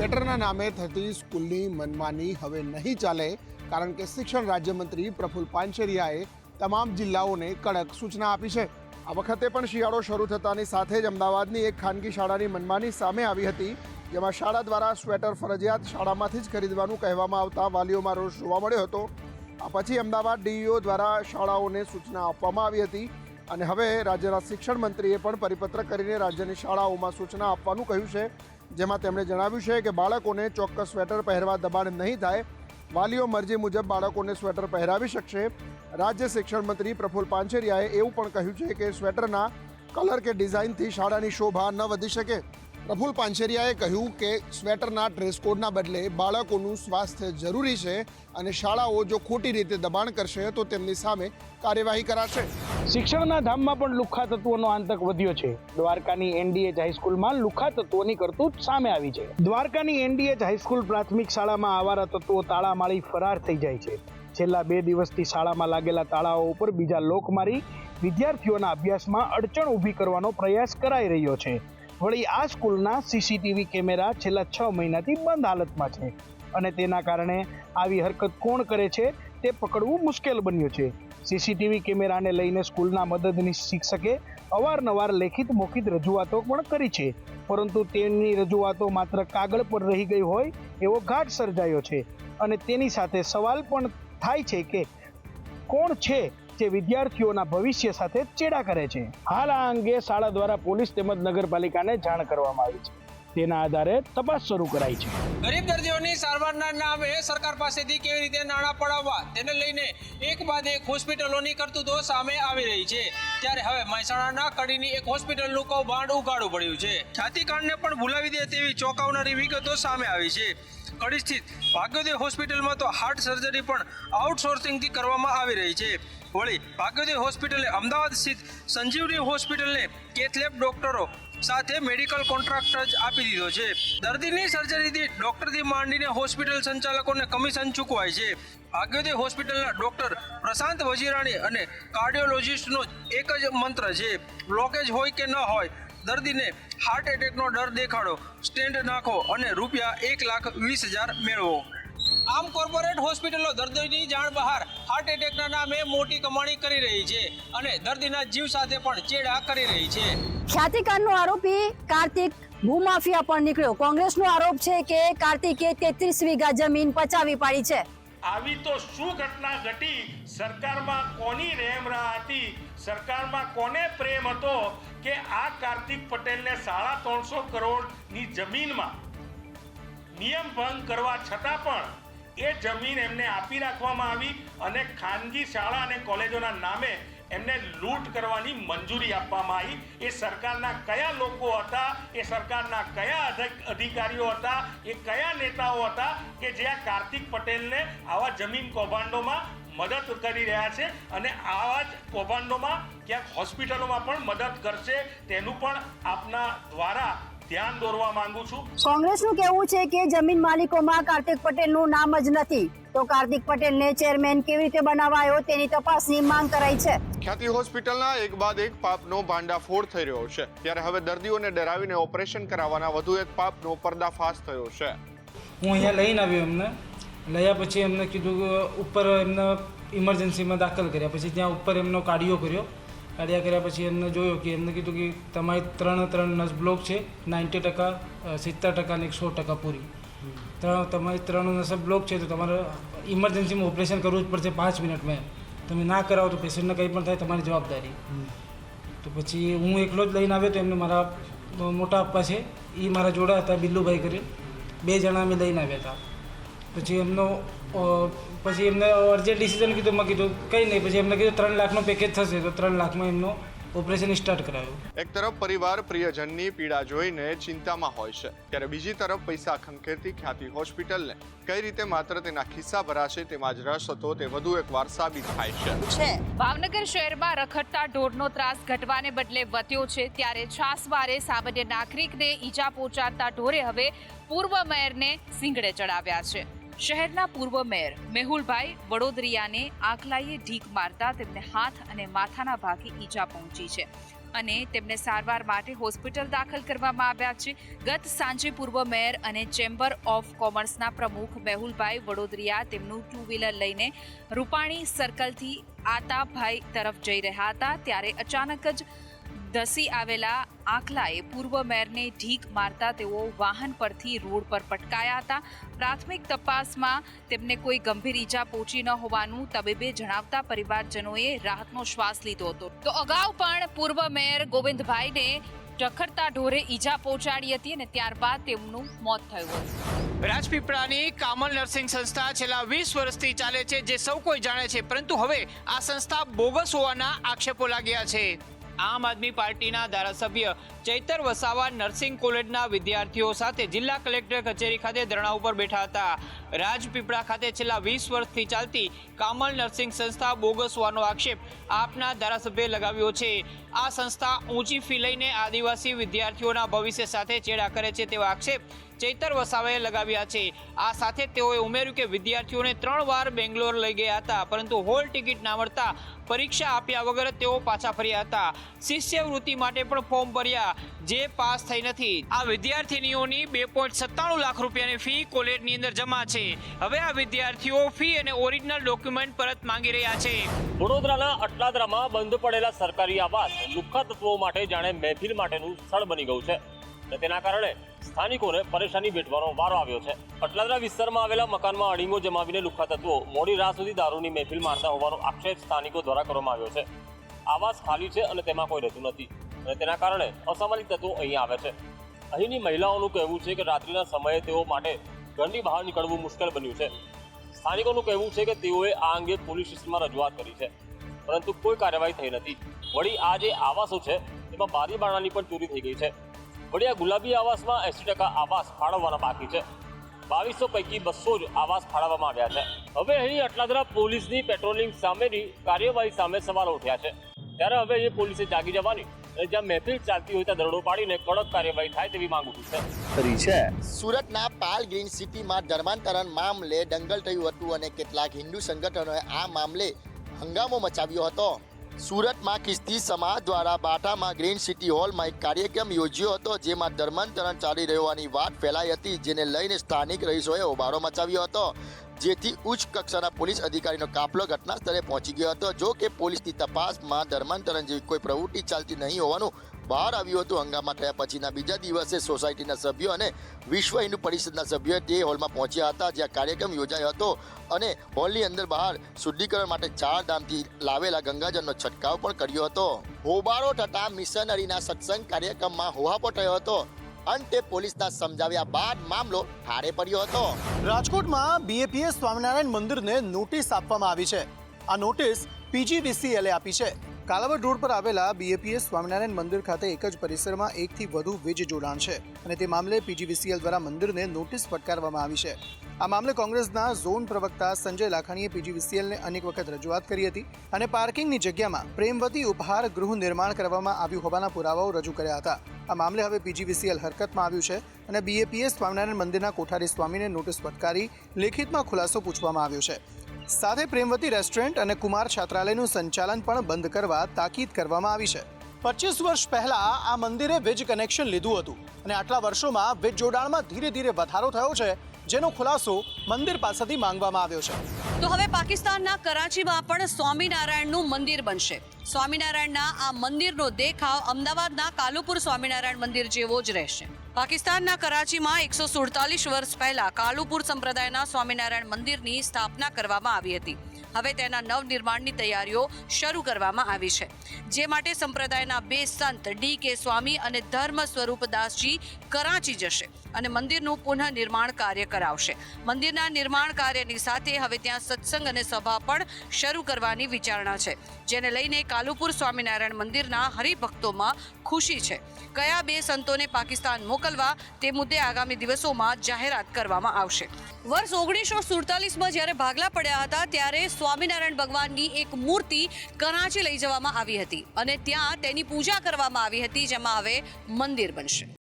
સ્વેટરના નામે થતી સ્કૂલની મનમાની હવે નહીં ચાલે, કારણ કે શિક્ષણ રાજ્યમંત્રી પ્રફુલ્લ પાનસેરિયાએ તમામ જિલ્લાઓને કડક સૂચના આપી છે। આ વખતે પણ શિયાળો શરૂ થતાની સાથે જ અમદાવાદની એક ખાનગી શાળાની મનમાની સામે આવી હતી, જેમાં શાળા દ્વારા સ્વેટર ફરજિયાત શાળામાંથી જ ખરીદવાનું કહેવામાં આવતા વાલીઓમાં રોષ જોવા મળ્યો હતો। આ પછી અમદાવાદ ડીઈઓ દ્વારા શાળાઓને સૂચના આપવામાં આવી હતી અને હવે રાજ્યના શિક્ષણ મંત્રીએ પણ પરિપત્ર કરીને રાજ્યની શાળાઓમાં સૂચના આપવાનું કહ્યું છે, જેમાં તેમણે જણાવ્યું છે કે બાળકોને ચોક્કસ સ્વેટર પહેરવા દબાણ નહીં થાય, વાલીઓ મરજી મુજબ બાળકોને સ્વેટર પહેરાવી શકશે। રાજ્ય શિક્ષણ મંત્રી પ્રફુલ્લ પાનસેરિયાએ એવું પણ કહ્યું છે કે સ્વેટરના કલર કે ડિઝાઇનથી શાળાની શોભા ન વધી શકે। પ્રફુલ્લ પાનસેરિયાએ કહ્યું કે સ્વેટરના ડ્રેસ કોડના બદલે બાળકોનું સ્વાસ્થ્ય જરૂરી છે અને શાળાઓ જો ખોટી રીતે દબાણ કરશે તો તેમની સામે કાર્યવાહી કરાશે। શિક્ષણના ધામમાં પણ લુખ્ખા તત્વોનો આતંક વધ્યો છે। દ્વારકાની એનડીએચ હાઈસ્કૂલમાં લુખ્ખા તત્વોની કરતૂત સામે આવી છે। દ્વારકાની એનડીએચ હાઈસ્કૂલ પ્રાથમિક શાળામાં આવારા તત્વો તાળા મારી ફરાર થઈ જાય છે। છેલ્લા 2 દિવસથી શાળામાં લાગેલા તાળાઓ ઉપર બીજા લોક મારી વિદ્યાર્થીઓના અભ્યાસમાં અડચણ ઊભી કરવાનો પ્રયાસ કરાઈ રહ્યો છે। વળી આ સ્કૂલના સીસીટીવી કેમેરા છેલ્લા 6 મહિનાથી બંધ હાલતમાં છે અને તેના કારણે આવી હરકત કોણ કરે છે તે પકડવું મુશ્કેલ બન્યું છે। સીસીટીવી કેમેરાને લઈને સ્કૂલના મદદનીશ શિક્ષકે અવારનવાર લેખિત મૌખિક રજૂઆતો પણ કરી છે, પરંતુ તેમની રજૂઆતો માત્ર કાગળ પર રહી ગઈ હોય એવો ઘાટ સર્જાયો છે અને તેની સાથે સવાલ પણ થાય છે કે કોણ છે જે વિદ્યાર્થીઓના ભવિષ્ય સાથે ચેડા કરે છે। હાલ આ અંગે શાળા દ્વારા પોલીસ તેમજ નગરપાલિકાને જાણ કરવામાં આવી છે, તેના આધારે તપાસ શરૂ કરાઈ છે। ગરીબ દર્દીઓની સારવારના નામે સરકાર પાસેથી કેવી રીતે નાણાં પડાવવા તેને લઈને એક બાદ એક હોસ્પિટલોની કરતૂતો સામે આવી રહી છે, ત્યારે હવે મહેસાણાના કડીની એક હોસ્પિટલનું કૌભાંડ ઉઘાડું પડ્યું છે। છાતીકાંડને પણ ભૂલાવી દે તેવી ચોંકાવનારી વિગતો સામે આવી છે। કડી સ્થિત ભાગ્યોદય હોસ્પિટલમાં તો હાર્ટ સર્જરી પણ આઉટસોર્સિંગથી કરવામાં આવી રહી છે। વળી ભાગ્યોદય હોસ્પિટલે અમદાવાદ સ્થિત સંજીવની હોસ્પિટલને કેથલેબ ડોક્ટરો સાથે મેડિકલ કોન્ટ્રાક્ટ જ આપી દીધો છે। દર્દીની સર્જરીથી ડોક્ટરથી માંડીને હોસ્પિટલ સંચાલકોને કમિશન ચૂકવાય છે। ભાગ્યોદય હોસ્પિટલના ડોક્ટર પ્રશાંત વજીરાણી અને કાર્ડિયોલોજિસ્ટનો એક જ મંત્ર છે, બ્લોકેજ હોય કે ન હોય, દર્દીને હાર્ટ એટેકનો ડર દેખાડો, સ્ટેન્ટ નાખો અને ₹1,20,000 મેળવો। આમ કોર્પોરેટ હોસ્પિટલો દર્દીની જાણ બહાર હાર્ટ એટેકના નામે મોટી કમાણી કરી રહી છે અને દર્દીના જીવ સાથે પણ ચેડા કરી રહી છે। ખ્યાતિકાંડનો આરોપી કાર્તિક ભૂમાફિયા પણ નીકળ્યો। કોંગ્રેસનો આરોપ છે કે કાર્તિકે 33 વીઘા જમીન પચાવી પાડી છે। આવી તો શું ઘટના ઘટી? સરકારમાં કોની રહેમરા હતી? સરકારમાં કોને પ્રેમ હતો કે આ કાર્તિક પટેલને 350 કરોડની જમીનમાં નિયમ ભંગ કરવા છતાં પણ એ જમીન એમને આપી રાખવામાં આવી અને ખાનગી શાળા અને કોલેજોના નામે એમને લૂંટ કરવાની મંજૂરી આપવામાં આવી। એ સરકારના કયા લોકો હતા, એ સરકારના કયા અધિકારીઓ હતા, એ કયા નેતાઓ હતા કે જે આ કાર્તિક પટેલને આવા જમીન કૌભાંડોમાં મદદ કરી રહ્યા છે અને આવા જ કૌભાંડોમાં ક્યાંક હોસ્પિટલોમાં પણ મદદ કરશે, તેનું પણ આપના દ્વારા ધ્યાન દોરવા માંગુ છું। કોંગ્રેસનું કહેવું છે કે જમીન માલિકોમાં કાર્તિક પટેલનું નામ જ નથી, તો કાર્તિક પટેલને ચેરમેન કેવી રીતે બનાવાયો તેની તપાસની માંગ કરાઈ છે। ખ્યાતિ હોસ્પિટલના એક બાદ એક પાપનો ભાંડાફોડ થઈ રહ્યો છે, ત્યારે હવે દર્દીઓને ડરાવીને ઓપરેશન કરાવવાના વધુ એક પાપનો પર્દાફાશ થયો છે। હું અહીંયા લઈને આવ્યો, એમને લયા પછી એમને કીધું કે ઉપર એમને ઇમરજન્સીમાં દાખલ કર્યા, પછી ત્યાં ઉપર એમનો કાર્ડિયો કર્યો। કાર્ડિયા કર્યા પછી એમને જોયો કે એમને કીધું કે તમારી 3 નસ બ્લોક છે, 90%, 70% અને 100% પૂરી, તમારી 3 નસ બ્લોક છે, તો તમારે ઇમરજન્સીમાં ઓપરેશન કરવું જ પડશે 5 મિનિટમાં। તમે ના કરાવો તો પેશન્ટને કંઈ પણ થાય તમારી જવાબદારી। તો પછી હું એકલો જ લઈને આવ્યો, તો એમને મારા મોટા પપ્પા છે એ મારા જોડા હતા, બિલ્લુભાઈ કરીને 2 જણા અમે લઈને આવ્યા હતા। પછી એમને અર્જન્ટ ડિસિઝન કીધું, મેં કીધું કંઈ નહીં, પછી એમને કીધું 3 લાખનો પેકેજ થશે, તો 3 લાખમાં એમનો ઓપરેશન સ્ટાર્ટ કરાવ્યું। એક તરફ પરિવાર પ્રિયજનની પીડા જોઈને ચિંતામાં હોય છે, ત્યારે બીજી તરફ પૈસા ખંખેરતી ખ્યાતિ હોસ્પિટલને કઈ રીતે માત્ર તેના ખિસ્સા ભરાશે તેમાં જ રસ હતો તે વધુ એકવાર સાબિત થાય છે। ભાવનગર શહેરમાં રખડતા ઢોરનો ત્રાસ ઘટવાને બદલે વધ્યો છે, ત્યારે છાસવારે સામાન્ય નાગરિકને ઈજા પહોંચાડતા ઢોરે હવે પૂર્વ મેયરને સિંગડે ચડાવ્યા છે। શહેરના પૂર્વ મેયર મેહુલભાઈ વડોદરિયાને આંખલાઈએ ઢીક મારતા તેમને હાથ અને માથાના ભાગે ઈજા પહોંચી છે। અને તેમને સારવાર માટે હોસ્પિટલ દાખલ કરવામાં આવ્યા છે. ગત સાંજે પૂર્વ મેયર અને ચેમ્બર ઓફ કોમર્સના પ્રમુખ મેહુલભાઈ વડોદરિયા તેમનું 2 વ્હીલર લઈને રૂપાણી સર્કલથી આતાભાઈ તરફ જઈ રહ્યા હતા, ત્યારે અચાનક જ ધસી આવેલા આખલાએ પૂર્વ મેયરને ઢીક મારતા તેઓ વાહન પરથી રોડ પર પટકાયા હતા. પ્રાથમિક તપાસમાં તેમને કોઈ ગંભીર ઈજા પહોંચી ન હોવાનું તબીબે જણાવતા પરિવારજનોએ રાહતનો શ્વાસ લીધો હતો. તો અગાઉ પણ પૂર્વ મેયર ગોવિંદભાઈને રખડતા ઢોરે ઈજા પહોંચાડી હતી અને ત્યારબાદ તેમનું મોત થયું હતું. રાજપીપળાની કામલ નર્સિંગ સંસ્થા છેલ્લા 20 વર્ષથી ચાલે છે, જે સૌ કોઈ જાણે છે, પરંતુ હવે આ સંસ્થા બોગસ હોવાના આક્ષેપો લાગ્યા છે. આમ આદમી પાર્ટીના ધારાસભ્ય ચૈતર વસાવા નર્સિંગ કોલેજના વિદ્યાર્થીઓ સાથે જિલ્લા કલેક્ટર કચેરી ખાતે ધરણા ઉપર બેઠા હતા. રાજપીપળા ખાતે છેલ્લા 20 વર્ષથી ચાલતી કામલ નર્સિંગ સંસ્થા બોગસ હોવાનો આક્ષેપ આપના ધારાસભ્યએ લગાવ્યો છે. આ સંસ્થા ઊંચી ફી લઈને આદિવાસી વિદ્યાર્થીઓના ભવિષ્ય સાથે ચેડા કરે છે તેવા આક્ષેપ ચૈતર વસાવાએ લગાવ્યા છે. આ સાથે તેઓએ ઉમેર્યું કે વિદ્યાર્થીઓને 3 વાર બેંગ્લોર લઈ ગયા હતા, પરંતુ હોલ ટિકિટ ના મળતા પરીક્ષા આપ્યા વગર તેઓ પાછા ફર્યા હતા. શિષ્યવૃત્તિ માટે પણ ફોર્મ ભર્યા, જે પાસ થઈ નથી. આ વિદ્યાર્થીનીઓની 2.97 લાખ રૂપિયાની ફી કોલેજની અંદર જમા છે. હવે આ વિદ્યાર્થીઓ ફી અને ઓરિજિનલ ડોક્યુમેન્ટ પરત માંગી રહ્યા છે. વડોદરાના અટલાદરામાં બંધ પડેલા સરકારી આવાસ લુખ્ખા તત્વો માટે જાણે મહેફિલ માટેનું સ્થળ બની ગયું છે અને તેના કારણે સ્થાનિકોને પરેશાની વેઠવાનો વારો આવ્યો છે. અટલાદરા વિસ્તારમાં આવેલા મકાનમાં અડીંગો જમાવીને લુખ્ખા તત્વો મોડી રાત સુધી દારૂની મહેફિલ મારતા હોવાનો આક્ષેપ સ્થાનિકો દ્વારા કરવામાં આવ્યો છે. આવાસ ખાલી છે અને તેમાં કોઈ રહેતું નથી અને તેના કારણે અસામાજિક તત્વો અહીં આવે છે. અહીંની મહિલાઓનું કહેવું છે કે રાત્રિના સમયે તેઓ માટે ઘરની બહાર નીકળવું મુશ્કેલ બન્યું છે. સ્થાનિકોનું કહેવું છે કે તેઓએ આ અંગે પોલીસ સ્ટેશનમાં રજૂઆત કરી છે, પરંતુ કોઈ કાર્યવાહી થઈ નથી. વળી આ જે આવાસો છે તેમાં બારી બારણાની પણ ચોરી થઈ ગઈ છે. વળી આ ગુલાબી આવાસમાં 80% આવાસ ફાળવવાના બાકી છે. 2200 પૈકી 200 જ આવાસ ફાળવવામાં આવ્યા છે. હવે અહીં અટલાદરા પોલીસની પેટ્રોલિંગ સામેની કાર્યવાહી સામે સવાલો ઉઠ્યા છે. ત્યારે હવે એ પોલીસે જાગી જવાની અને જ્યાં મહેફિલ ચાલતી હોય ત્યાં દરોડો પાડીને કડક કાર્યવાહી થાય તેવી માંગ ઉઠી છે. સુરતના પાલ ગ્રીન સિટીમાં ધર્માંતરણ મામલે દંગલ થયું હતું અને કેટલાક હિન્દુ સંગઠનોએ આ મામલે હંગામો મચાવ્યો હતો. સુરતમાં ખ્રિસ્તી સમાજ દ્વારા બાટામાં ગ્રીન સિટી હોલમાં એક કાર્યક્રમ યોજ્યો હતો, જેમાં ધર્માંતરણ ચાલી રહ્યોની વાત ફેલાઈ હતી, જેને લઈને સ્થાનિક રહીશોએ હોબાળો મચાવ્યો હતો, જેથી ઉચ્ચ કક્ષાના પોલીસ અધિકારીનો કાફલો ઘટના સ્થળે પહોંચી ગયો હતો. જો કે પોલીસની તપાસમાં ધર્માંતરણ જેવી કોઈ પ્રવૃત્તિ ચાલતી નહીં હોવાનું બહાર આવ્યું હતું. હંગામા થયા પછીના બીજા દિવસે સોસાયટીના સભ્યો અને વિશ્વ હિન્દુ પરિષદના સભ્યોએ તે હોલમાં પહોંચ્યા હતા, જ્યાં કાર્યક્રમ યોજાયો હતો અને હોલની અંદર બહાર શુદ્ધિકરણ માટે 4 ધામથી લાવેલા ગંગાજળનો છંટકાવ પણ કર્યો હતો. હોબાળો થતાં મિશનરીના સત્સંગ કાર્યક્રમમાં હોહાપો થયો હતો. અંતે પોલીસના સમજાવ્યા બાદ મામલો ઠારે પડ્યો હતો. રાજકોટમાં બીએપીએસ સ્વામિનારાયણ મંદિરને નોટિસ આપવામાં આવી છે. આ નોટિસ પીજીવીસીએલે આપી છે. કાલાવડ રોડ પર આવેલા બીએપીએસ સ્વામિનારાયણ મંદિર ખાતે એક જ પરિસરમાં 1 થી વધુ વીજ જોડાણ છે અને તે મામલે પીજીવીસીએલ દ્વારા મંદિરને નોટિસ ફટકારવામાં આવી છે. આ મામલે કોંગ્રેસના ઝોન પ્રવક્તા સંજય લાખાણીએ પીજીવીસીએલને અનેક વખત રજૂઆત કરી હતી અને પાર્કિંગની જગ્યામાં પ્રેમવતી ઉપહાર ગૃહ નિર્માણ કરવામાં આવ્યું હોવાના પુરાવાઓ રજૂ કર્યા હતા. આ મામલે હવે પીજીવીસીએલ હરકતમાં આવ્યું છે અને બીએપીએસ સ્વામિનારાયણ મંદિરના કોઠારી સ્વામીને નોટિસ ફટકારી લેખિતમાં ખુલાસો પૂછવામાં આવ્યો છે. સાથે પ્રેમવતી રેસ્ટોરન્ટ અને કુમાર છાત્રાલયનું સંચાલન પણ બંધ કરવા તાકીદ કરવામાં આવી છે. 25 વર્ષ પહેલા આ મંદિરે વીજ કનેક્શન લીધું હતું અને આટલા વર્ષોમાં વીજ જોડાણમાં ધીરે ધીરે વધારો થયો છે, જેનો ખુલાસો મંદિર પાસેથી માંગવામાં આવ્યો છે. તો હવે પાકિસ્તાનના કરાચીમાં પણ સ્વામિનારાયણનું મંદિર બનશે. સ્વામિનારાયણના આ મંદિરનો દેખાવ અમદાવાદના કાલુપુર સ્વામિનારાયણ મંદિર જેવો જ રહેશે. પાકિસ્તાનના કરાચીમાં 147 વર્ષ પહેલા કાલુપુર સંપ્રદાયના સ્વામિનારાયણ મંદિરની સ્થાપના કરવામાં આવી હતી. હવે તેના નવનિર્માણની તૈયારીઓ શરૂ કરવામાં આવી છે, જે માટે સંપ્રદાયના 2 સંત ડી.કે. સ્વામી અને ધર્મ સ્વરૂપદાસજી કરાચી જશે અને મંદિરનું પુનઃનિર્માણ કાર્ય કરાવશે. મંદિરના નિર્માણ કાર્યની સાથે હવે ત્યાં સત્સંગ અને સભા પણ શરૂ કરવાની વિચારણા છે, જેને લઈને કાલુપુર સ્વામિનારાયણ મંદિરના હરિભક્તોમાં ખુશી છે. કયા 2 સંતોને પાકિસ્તાન મોકલવા તે મુદ્દે આગામી દિવસોમાં જાહેરાત કરવામાં આવશે. વર્ષ 1947માં જ્યારે ભાગલા પડ્યા હતા ત્યારે સ્વામિનારાયણ ભગવાનની એક મૂર્તિ કરાચી લઈ જવામાં આવી હતી અને ત્યાં તેની પૂજા કરવામાં આવી હતી, જેમાં હવે મંદિર બનશે.